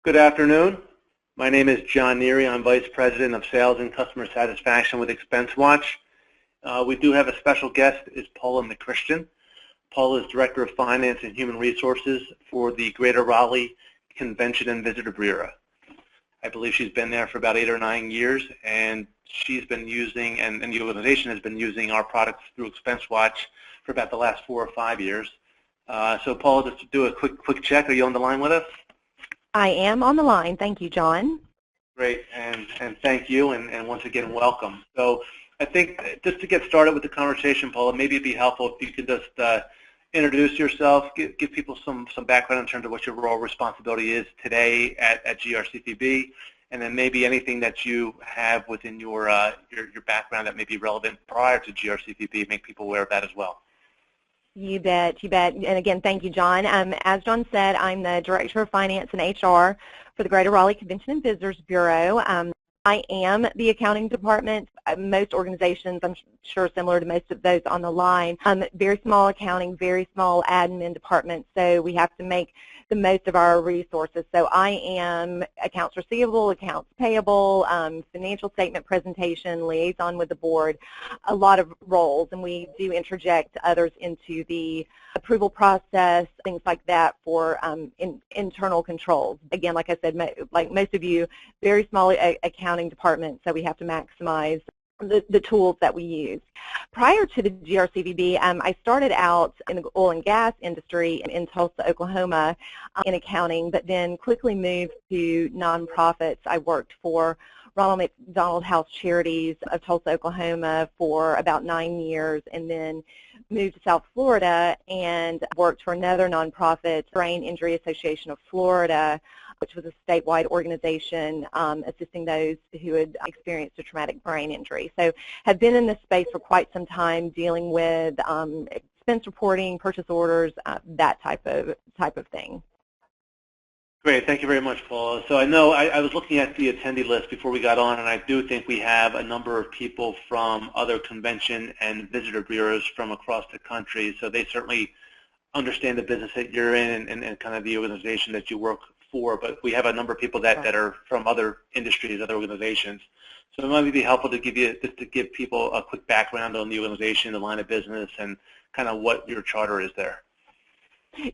Good afternoon. My name is John Neary. I'm Vice President of Sales and Customer Satisfaction with ExpenseWatch. We do have a special guest, is Paula McChristian. Paula is Director of Finance and Human Resources for the Greater Raleigh Convention and Visitor Bureau. I believe she's been there for about 8 or 9 years, and she's been using, and the organization has been using our products through ExpenseWatch for about the last 4 or 5 years. So Paula, just to do a quick check, are you on the line with us? I am on the line. Thank you, John. Great, and thank you, and once again, welcome. So I think just to get started with the conversation, Paula, maybe it'd be helpful if you could just introduce yourself, give people some background in terms of what your role responsibility is today at GRCVB, and then maybe anything that you have within your background that may be relevant prior to GRCVB, make people aware of that as well. You bet, you bet. And again, thank you, John. As John said, I'm the Director of Finance and HR for the Greater Raleigh Convention and Visitors Bureau. I am the accounting department. Most organizations, I'm sure similar to most of those on the line, very small accounting, very small admin department, so we have to make the most of our resources. So I am accounts receivable, accounts payable, financial statement presentation, liaison with the board, a lot of roles, and we do interject others into the approval process, things like that for internal controls. Again, like I said, like most of you, very small accounting department, so we have to maximize the tools that we use. Prior to the GRCVB, I started out in the oil and gas industry in Tulsa, Oklahoma in accounting, but then quickly moved to nonprofits. I worked for Ronald McDonald House Charities of Tulsa, Oklahoma for about 9 years, and then moved to South Florida and worked for another nonprofit, Brain Injury Association of Florida, which was a statewide organization assisting those who had experienced a traumatic brain injury. So have been in this space for quite some time, dealing with expense reporting, purchase orders, that type of thing. Great, thank you very much, Paula. So I know I was looking at the attendee list before we got on, and I do think we have a number of people from other convention and visitor bureaus from across the country, so they certainly understand the business that you're in and kind of the organization that you work for, but we have a number of people that are from other industries, other organizations. So it might be helpful to give people a quick background on the organization, the line of business, and kind of what your charter is there.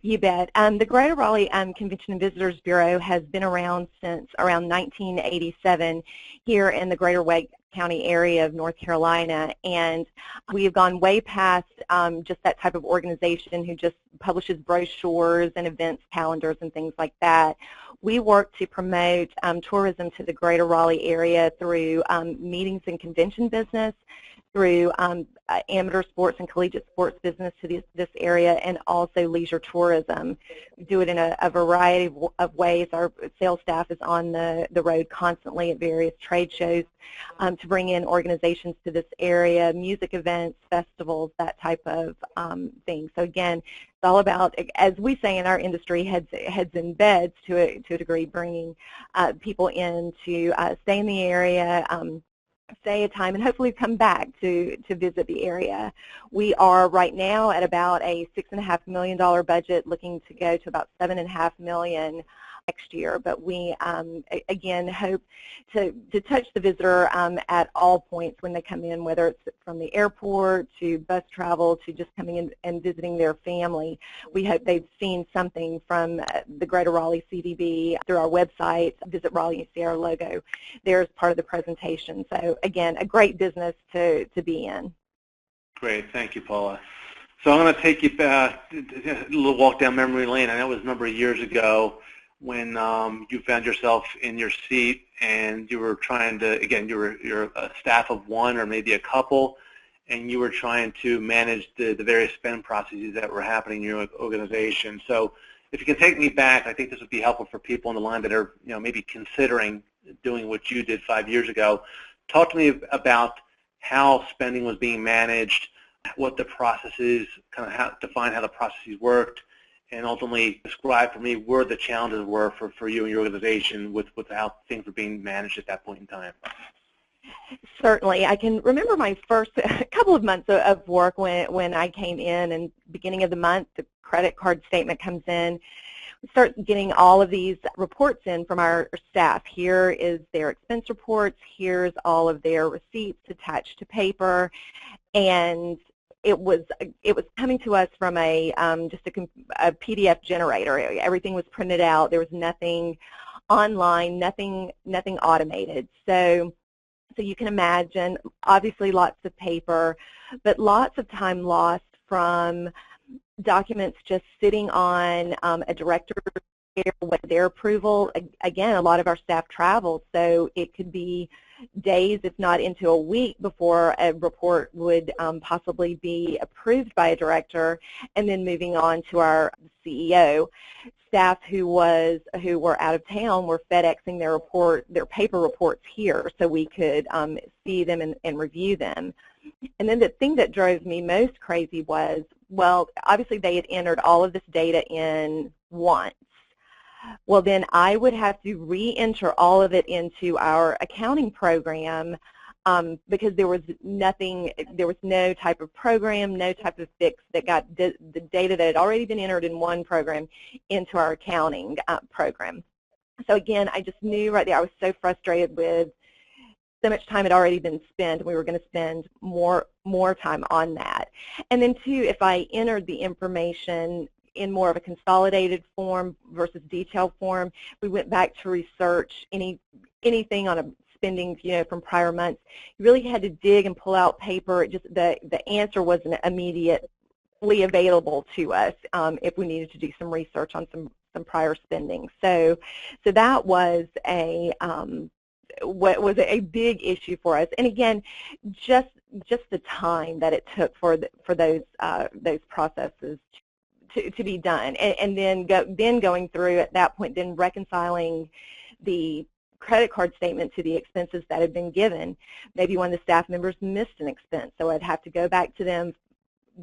You bet. The Greater Raleigh Convention and Visitors Bureau has been around since around 1987 here in the Greater Wake County area of North Carolina, and we have gone way past just that type of organization who just publishes brochures and events calendars and things like that. We work to promote tourism to the Greater Raleigh area through meetings and convention business, through amateur sports and collegiate sports business to this area, and also leisure tourism. We do it in a variety of ways. Our sales staff is on the road constantly at various trade shows to bring in organizations to this area, music events, festivals, that type of thing. So again, it's all about, as we say in our industry, heads in beds to a degree, bringing people in to stay in the area, stay a time, and hopefully come back to visit the area. We are right now at about a $6.5 million budget, looking to go to about $7.5 million next year. But we, again, hope to touch the visitor at all points when they come in, whether it's from the airport to bus travel to just coming in and visiting their family. We hope they've seen something from the Greater Raleigh CVB through our website. Visit Raleigh, you see our logo there as part of the presentation. So again, a great business to be in. Great, thank you, Paula. So I'm going to take you back a little walk down memory lane. I know it was a number of years ago when you found yourself in your seat and you were trying to, again, you're a staff of one or maybe a couple, and you were trying to manage the various spend processes that were happening in your organization. So if you can take me back, I think this would be helpful for people on the line that are, maybe considering doing what you did 5 years ago. Talk to me about how spending was being managed, what the processes, kind of define how the processes worked, and ultimately describe for me where the challenges were for you and your organization with how things were being managed at that point in time. Certainly. I can remember my first couple of months of work when I came in, and beginning of the month, the credit card statement comes in. start getting all of these reports in from our staff. Here is their expense reports. Here's all of their receipts attached to paper, and it was coming to us from a PDF generator. Everything was printed out. There was nothing online, nothing automated. So you can imagine, obviously lots of paper, but lots of time lost from documents just sitting on a director's with their approval. Again, a lot of our staff travel, so it could be days, if not into a week, before a report would possibly be approved by a director, and then moving on to our CEO. Staff who were out of town were FedExing their paper reports here, so we could see them and review them. And then the thing that drove me most crazy was, well, obviously they had entered all of this data in once. Well, then I would have to re-enter all of it into our accounting program because there was no type of program, no type of fix that got the data that had already been entered in one program into our accounting program. So again, I just knew right there, I was so frustrated with so much time had already been spent. We were going to spend more time on that. And then two, if I entered the information in more of a consolidated form versus detailed form, we went back to research anything on a spending, from prior months. You really had to dig and pull out paper. It just the answer wasn't immediately available to us if we needed to do some research on some prior spending. So that was what was a big issue for us. And again, just the time that it took for those processes to be done, and then going through at that point, then reconciling the credit card statement to the expenses that had been given. Maybe one of the staff members missed an expense, so I'd have to go back to them,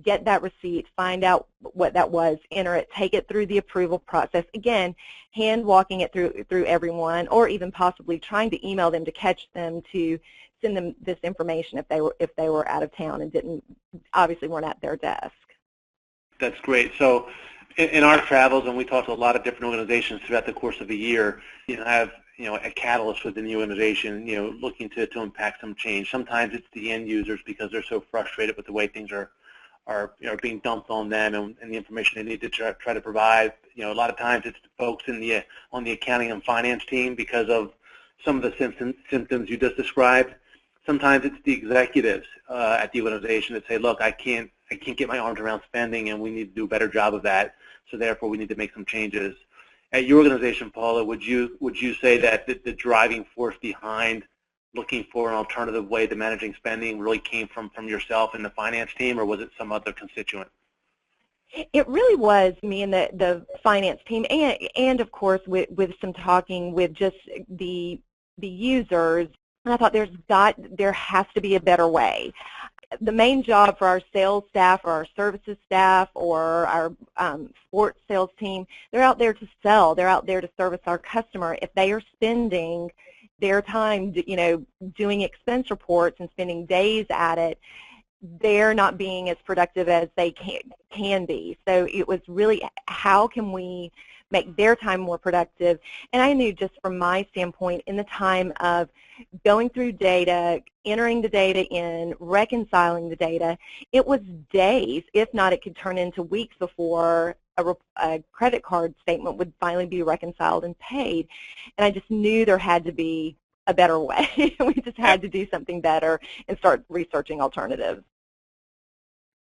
get that receipt, find out what that was, enter it, take it through the approval process. Again, hand walking it through everyone, or even possibly trying to email them to catch them to send them this information if they were out of town and obviously weren't at their desk. That's great. So in our travels, and we talk to a lot of different organizations throughout the course of a year, have a catalyst within the organization, looking to impact some change. Sometimes it's the end users because they're so frustrated with the way things are being dumped on them and the information they need to try to provide. A lot of times it's the folks on the accounting and finance team because of some of the symptoms you just described. Sometimes it's the executives at the organization that say, look, I can't get my arms around spending, and we need to do a better job of that, so therefore we need to make some changes. At your organization, Paula, would you say that the driving force behind looking for an alternative way to managing spending really came from yourself and the finance team, or was it some other constituent? It really was me and the finance team, and of course with some talking with just the users. And I thought there has to be a better way. The main job for our sales staff or our services staff or our sports sales team, they're out there to sell. They're out there to service our customer. If they are spending their time, doing expense reports and spending days at it, they're not being as productive as they can be. So it was really, how can we make their time more productive? And I knew just from my standpoint, in the time of going through data, entering the data in, reconciling the data, it was days, if not it could turn into weeks before a credit card statement would finally be reconciled and paid. And I just knew there had to be a better way. We just had to do something better and start researching alternatives.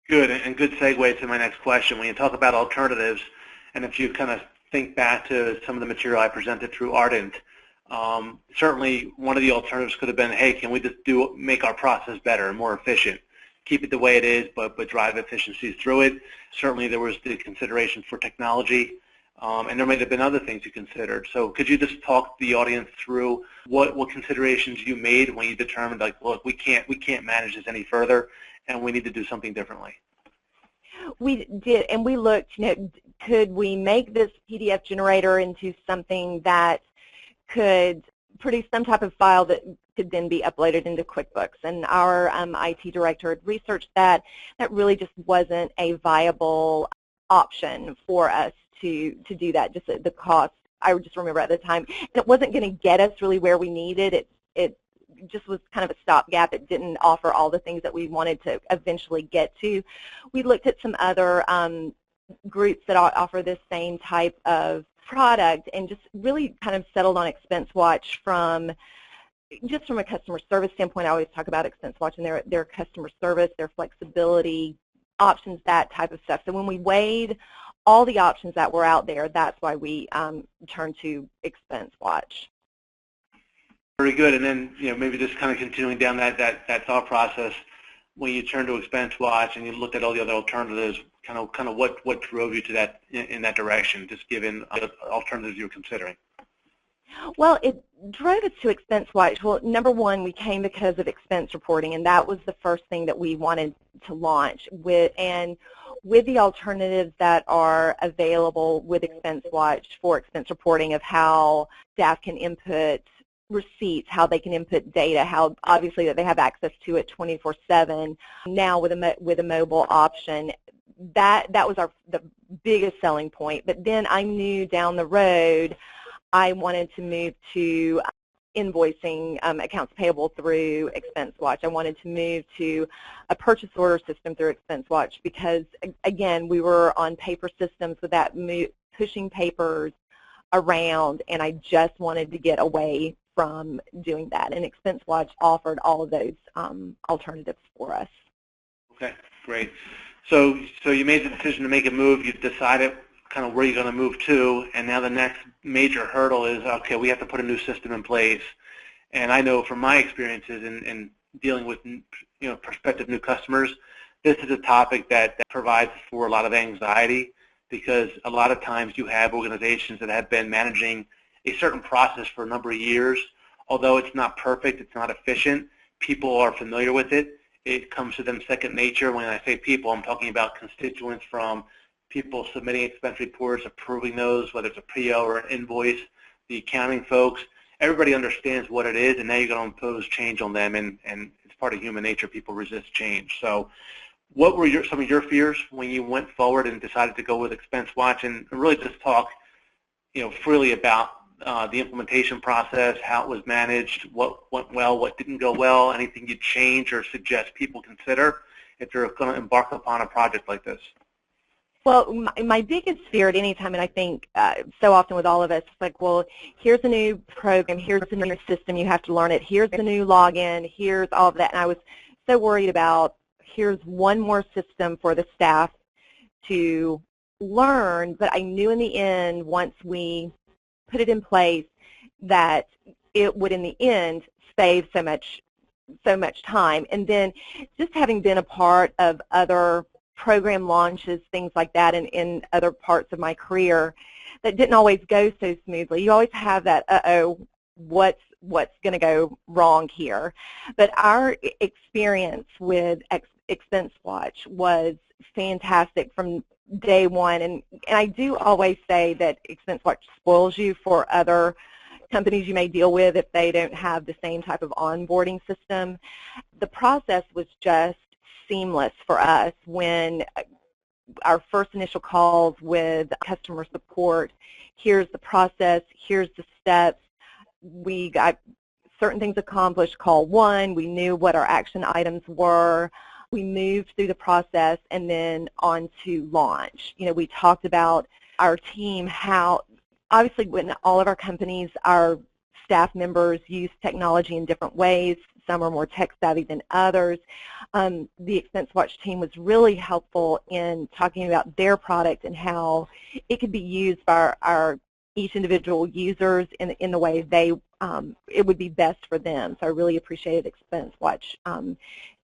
Good, and good segue to my next question. When you talk about alternatives, and if you kind of think back to some of the material I presented through Ardent, certainly one of the alternatives could have been, hey, can we just make our process better and more efficient? Keep it the way it is, but drive efficiencies through it. Certainly there was the consideration for technology, and there may have been other things you considered. So could you just talk the audience through what considerations you made when you determined, like, look, we can't manage this any further, and we need to do something differently? We did, and we looked, could we make this PDF generator into something that could produce some type of file that could then be uploaded into QuickBooks? And our IT director had researched that. That really just wasn't a viable option for us to do that. Just the cost, I just remember at the time, it wasn't going to get us really where we needed. It just was kind of a stopgap. It didn't offer all the things that we wanted to eventually get to. We looked at some other groups that offer this same type of product and just really kind of settled on ExpenseWatch from a customer service standpoint. I always talk about ExpenseWatch and their customer service, their flexibility, options, that type of stuff. So when we weighed all the options that were out there, that's why we turned to ExpenseWatch. Very good. And then, maybe just kind of continuing down that thought process, when you turned to ExpenseWatch and you looked at all the other alternatives, kind of what drove you to that in that direction, just given the alternatives you were considering? Well, it drove us to ExpenseWatch. Well, number one, we came because of expense reporting, and that was the first thing that we wanted to launch with. And with the alternatives that are available with ExpenseWatch for expense reporting of how staff can input receipts, how they can input data, how obviously that they have access to it 24/7. Now with a mobile option, that was the biggest selling point. But then I knew down the road I wanted to move to invoicing accounts payable through ExpenseWatch. I wanted to move to a purchase order system through ExpenseWatch because, again, we were on paper systems with that pushing papers around, and I just wanted to get away from doing that. And ExpenseWatch offered all of those alternatives for us. Okay, great. So you made the decision to make a move. You decided kind of where you're going to move to, and now the next major hurdle is, okay, we have to put a new system in place. And I know from my experiences in dealing with prospective new customers, this is a topic that provides for a lot of anxiety, because a lot of times you have organizations that have been managing a certain process for a number of years. Although it's not perfect, it's not efficient, people are familiar with it. It comes to them second nature. When I say people, I'm talking about constituents, from people submitting expense reports, approving those, whether it's a PO or an invoice, the accounting folks. Everybody understands what it is, and now you're going to impose change on them, and it's part of human nature. People resist change. So what were some of your fears when you went forward and decided to go with ExpenseWatch, and really just talk freely about the implementation process, how it was managed, what went well, what didn't go well, anything you'd change or suggest people consider if they're going to embark upon a project like this? Well, my biggest fear at any time, and I think so often with all of us, it's like, well, here's a new program, here's a new system, you have to learn it, here's the new login, here's all of that. And I was so worried about, here's one more system for the staff to learn, but I knew in the end, once we put it in place, that it would in the end save so much time. And then just having been a part of other program launches, things like that, in other parts of my career that didn't always go so smoothly. You always have that, uh-oh, what's going to go wrong here? But our experience with ExpenseWatch was fantastic from day one, and I do always say that ExpenseWatch spoils you for other companies you may deal with if they don't have the same type of onboarding system. The process was just seamless for us. When our first initial calls with customer support, here's the process, here's the steps, we got certain things accomplished, call one, we knew what our action items were, we moved through the process, and then on to launch. We talked about our team, how obviously when all of our companies, our staff members use technology in different ways. Some are more tech savvy than others. The ExpenseWatch team was really helpful in talking about their product and how it could be used by our each individual users in the way it would be best for them. So I really appreciated ExpenseWatch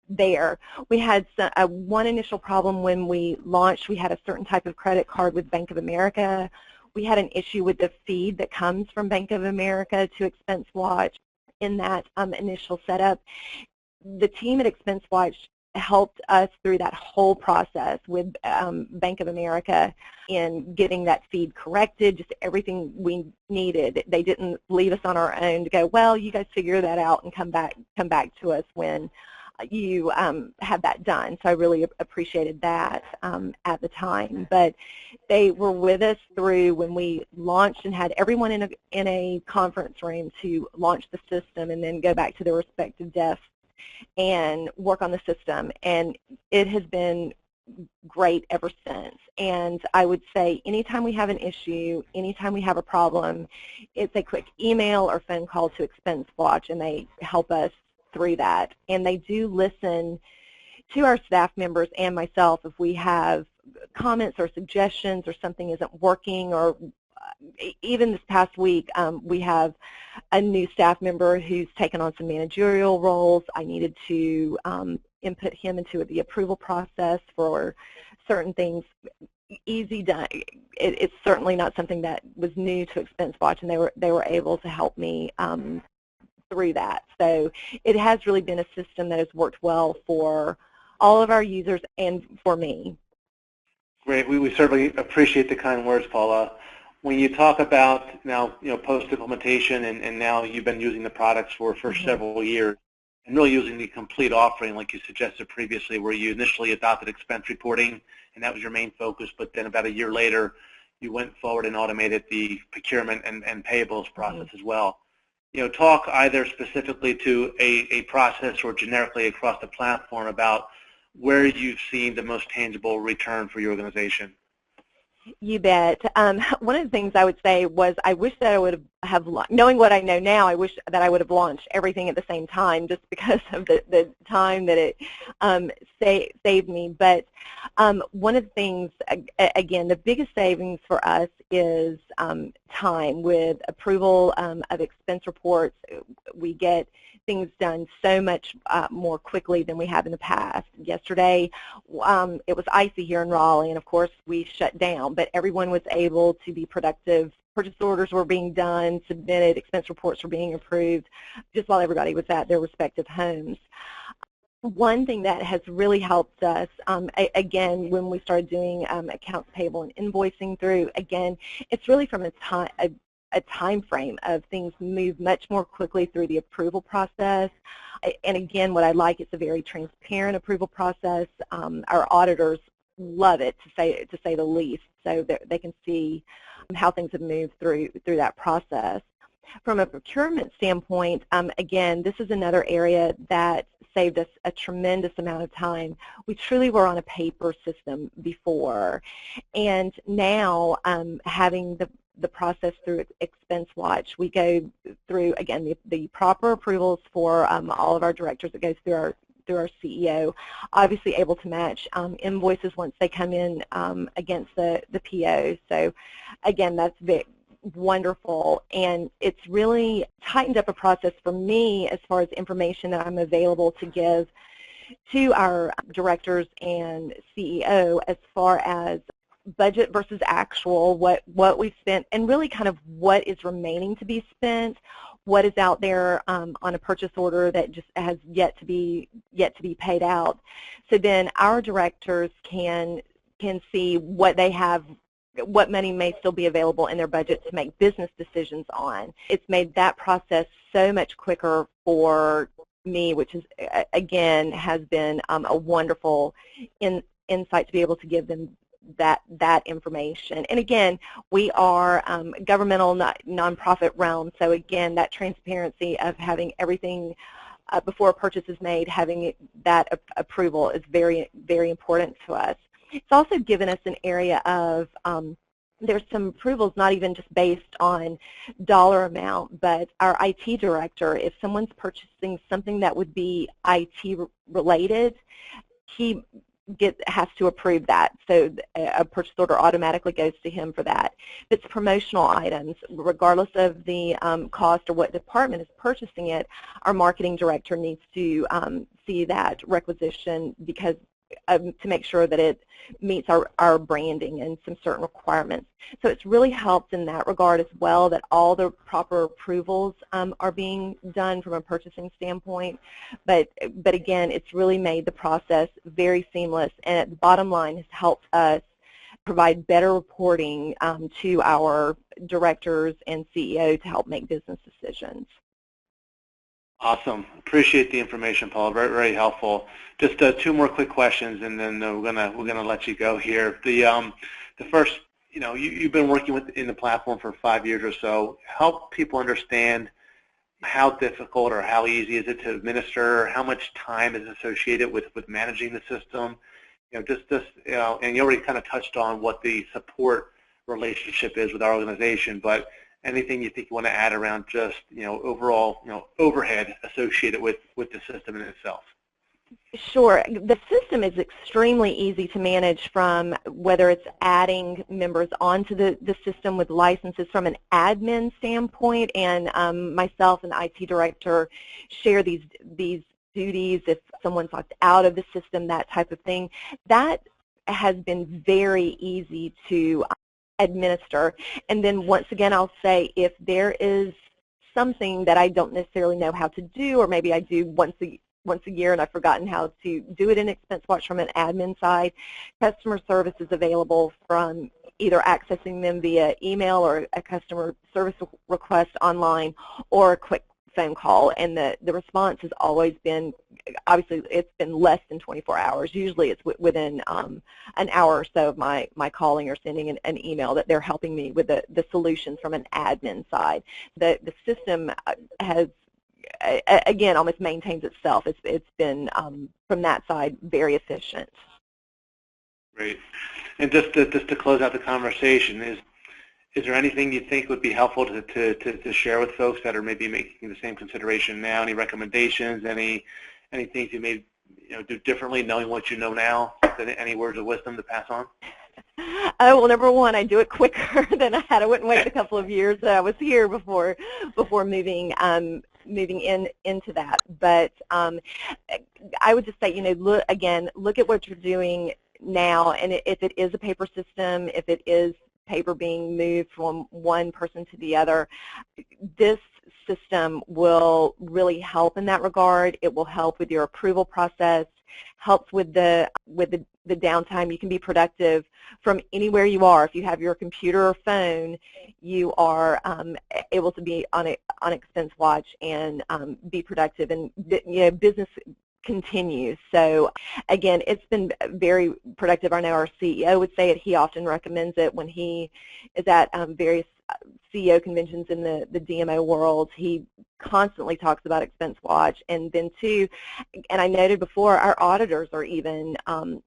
there. We had one initial problem when we launched. We had a certain type of credit card with Bank of America. We had an issue with the feed that comes from Bank of America to ExpenseWatch in that initial setup. The team at ExpenseWatch helped us through that whole process with Bank of America in getting that feed corrected, just everything we needed. They didn't leave us on our own to go, well, you guys figure that out and come back to us when you have that done. So I really appreciated that at the time. But they were with us through when we launched and had everyone in a conference room to launch the system and then go back to their respective desks and work on the system. And it has been great ever since. And I would say anytime we have an issue, anytime we have a problem, it's a quick email or phone call to ExpenseWatch, and they help us through that. And they do listen to our staff members and myself if we have comments or suggestions or something isn't working. Or even this past week, we have a new staff member who's taken on some managerial roles. I needed to input him into the approval process for certain things. Easy done. It's certainly not something that was new to ExpenseWatch, and they were able to help me through that. So it has really been a system that has worked well for all of our users and for me. Great. We certainly appreciate the kind words, Paula. When you talk about now, post-implementation, and now you've been using the products for several years, and really using the complete offering like you suggested previously, where you initially adopted expense reporting, and that was your main focus, but then about a year later, you went forward and automated the procurement and payables process as well. Talk either specifically to a process or generically across the platform about where you've seen the most tangible return for your organization. You bet. One of the things I would say was I wish that I would have, knowing what I know now, I wish that I would have launched everything at the same time just because of the time that it saved me. But one of the things, again, the biggest savings for us is time. With approval of expense reports, we get things done so much more quickly than we have in the past. Yesterday, it was icy here in Raleigh, and of course we shut down, but everyone was able to be productive. Purchase orders were being done, submitted, expense reports were being approved, just while everybody was at their respective homes. One thing that has really helped us, again, when we started doing accounts payable and invoicing through, again, it's really from a time frame of things move much more quickly through the approval process. And again, what I like is a very transparent approval process. Our auditors love it, to say the least, so that they can see how things have moved through that process. From a procurement standpoint, again, this is another area that saved us a tremendous amount of time. We truly were on a paper system before, and now having the process through ExpenseWatch, we go through, again, the proper approvals for all of our directors. It goes through our CEO, obviously able to match invoices once they come in against the PO. So again, that's wonderful, and it's really tightened up a process for me as far as information that I'm available to give to our directors and CEO as far as budget versus actual, what we've spent, and really kind of what is remaining to be spent, what is out there on a purchase order that just has yet to be paid out. So then our directors can see what they have, what money may still be available in their budget to make business decisions on. It's made that process so much quicker for me, which is, again, has been a wonderful insight to be able to give them that information. And again, we are governmental, nonprofit realm, so again, that transparency of having everything before a purchase is made, having that approval is very, very important to us. It's also given us an area of, there's some approvals not even just based on dollar amount, but our IT director, if someone's purchasing something that would be IT related, he has to approve that. So a purchase order automatically goes to him for that. If it's promotional items, regardless of the cost or what department is purchasing it, our marketing director needs to see that requisition because to make sure that it meets our branding and some certain requirements. So it's really helped in that regard as well, that all the proper approvals are being done from a purchasing standpoint. But again, it's really made the process very seamless, and at the bottom line has helped us provide better reporting to our directors and CEO to help make business decisions. Awesome. Appreciate the information, Paul. Very, very helpful. Just two more quick questions, and then we're gonna let you go here. The first, you've been working in the platform for 5 years or so. Help people understand how difficult or how easy is it to administer, how much time is associated with managing the system. And you already kind of touched on what the support relationship is with our organization, but anything you think you want to add around just overall overhead associated with the system in itself? Sure. The system is extremely easy to manage, from whether it's adding members onto the system with licenses from an admin standpoint, and myself and the IT director share these duties if someone's locked out of the system, that type of thing. That has been very easy to administer. And then once again, I'll say, if there is something that I don't necessarily know how to do, or maybe I do once a year and I've forgotten how to do it in ExpenseWatch from an admin side, customer service is available, from either accessing them via email or a customer service request online, or a quick phone call, and the response has always been, obviously it's been less than 24 hours. Usually it's within an hour or so of my calling or sending an email that they're helping me with the solutions from an admin side. The system has, again, almost maintains itself. It's been, from that side, very efficient. Great. And just to close out the conversation, is there anything you think would be helpful to share with folks that are maybe making the same consideration now? Any recommendations? Any things you may do differently, knowing what you know now? Any words of wisdom to pass on? Oh, well, number one, I do it quicker than I had. I wouldn't wait a couple of years. I was here before moving into that. But I would just say, look at what you're doing now, and if it is a paper system, if it is paper being moved from one person to the other, this system will really help in that regard. It will help with your approval process, helps with the downtime. You can be productive from anywhere you are. If you have your computer or phone, you are able to be on ExpenseWatch and be productive, and business continues. So again, it's been very productive. I know our CEO would say it. He often recommends it when he is at various CEO conventions in the DMO world. He constantly talks about ExpenseWatch. And then too, and I noted before, our auditors are even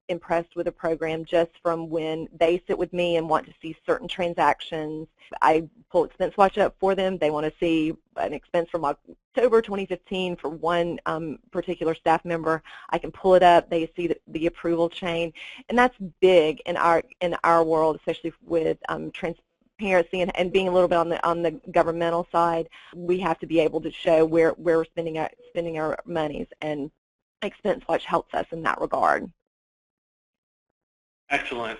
impressed with the program just from when they sit with me and want to see certain transactions. I pull ExpenseWatch up for them. They want to see an expense from October 2015 for one particular staff member. I can pull it up. They see the approval chain, and that's big in our world, especially with transparency and being a little bit on the governmental side. We have to be able to show where we're spending our monies, and ExpenseWatch helps us in that regard. Excellent.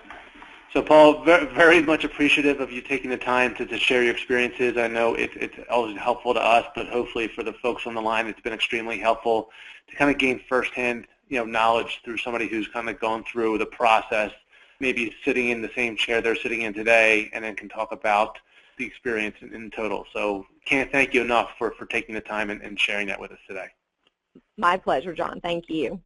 So, Paul, very much appreciative of you taking the time to share your experiences. I know it's always helpful to us, but hopefully for the folks on the line, it's been extremely helpful to kind of gain firsthand, knowledge through somebody who's kind of gone through the process, maybe sitting in the same chair they're sitting in today, and then can talk about the experience in total. So, can't thank you enough for taking the time and sharing that with us today. My pleasure, John. Thank you.